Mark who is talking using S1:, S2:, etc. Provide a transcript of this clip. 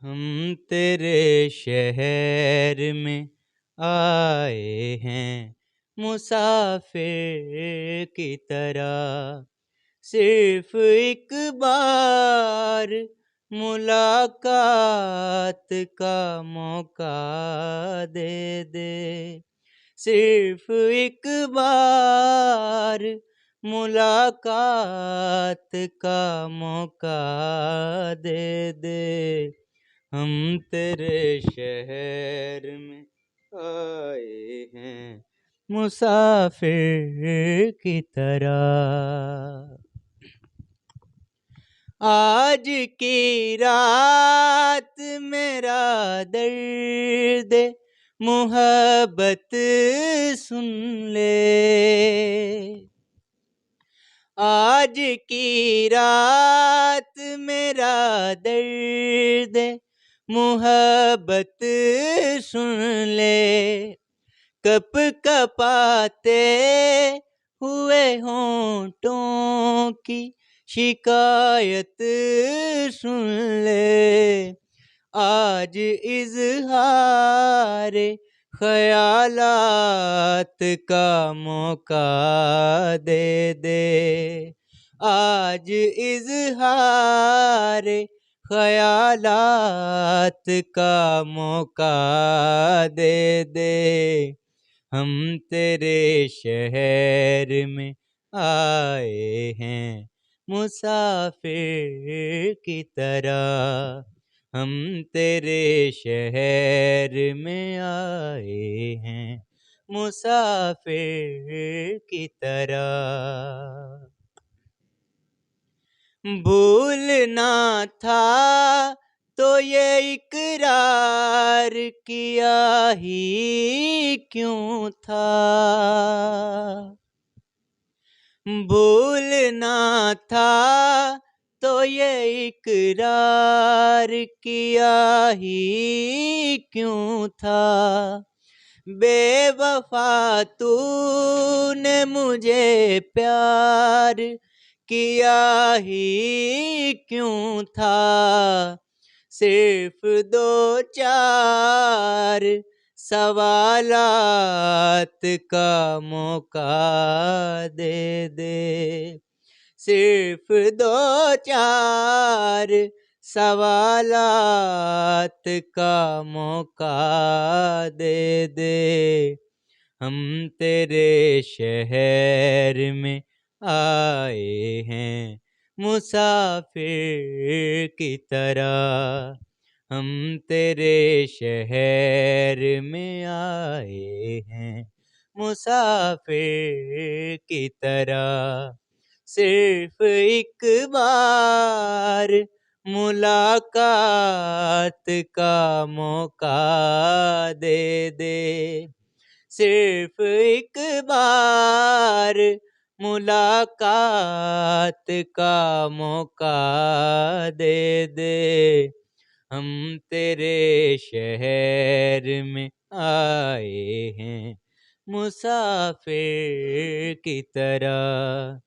S1: हम तेरे शहर में आए हैं मुसाफिर की तरह। सिर्फ एक बार मुलाकात का मौका दे दे। सिर्फ एक बार मुलाकात का मौका दे दे। हम तेरे शहर में आए हैं मुसाफिर की तरह। आज की रात मेरा दर्द मोहब्बत सुन ले। आज की रात मेरा दर्द मोहब्बत सुन ले। कप कपाते हुए होंठों की शिकायत सुन ले। आज इज़हार ख़यालात का मौका दे दे। आज इज़हार ख़यालात का मौका दे दे। हम तेरे शहर में आए हैं मुसाफिर की तरह। हम तेरे शहर में आए हैं मुसाफिर की तरह। भूलना था तो ये इकरार किया ही क्यों था। भूलना था तो ये इकरार किया ही क्यों था। बेवफा तूने मुझे प्यार किया ही क्यों था। सिर्फ दो चार सवालात का मौका दे दे। सिर्फ दो चार सवालात का मौका दे दे। हम तेरे शहर में आए हैं मुसाफिर की तरह। हम तेरे शहर में आए हैं मुसाफिर की तरह। सिर्फ एक बार मुलाकात का मौका दे दे। सिर्फ एक बार मुलाकात का मौका दे दे। हम तेरे शहर में आए हैं मुसाफिर की तरह।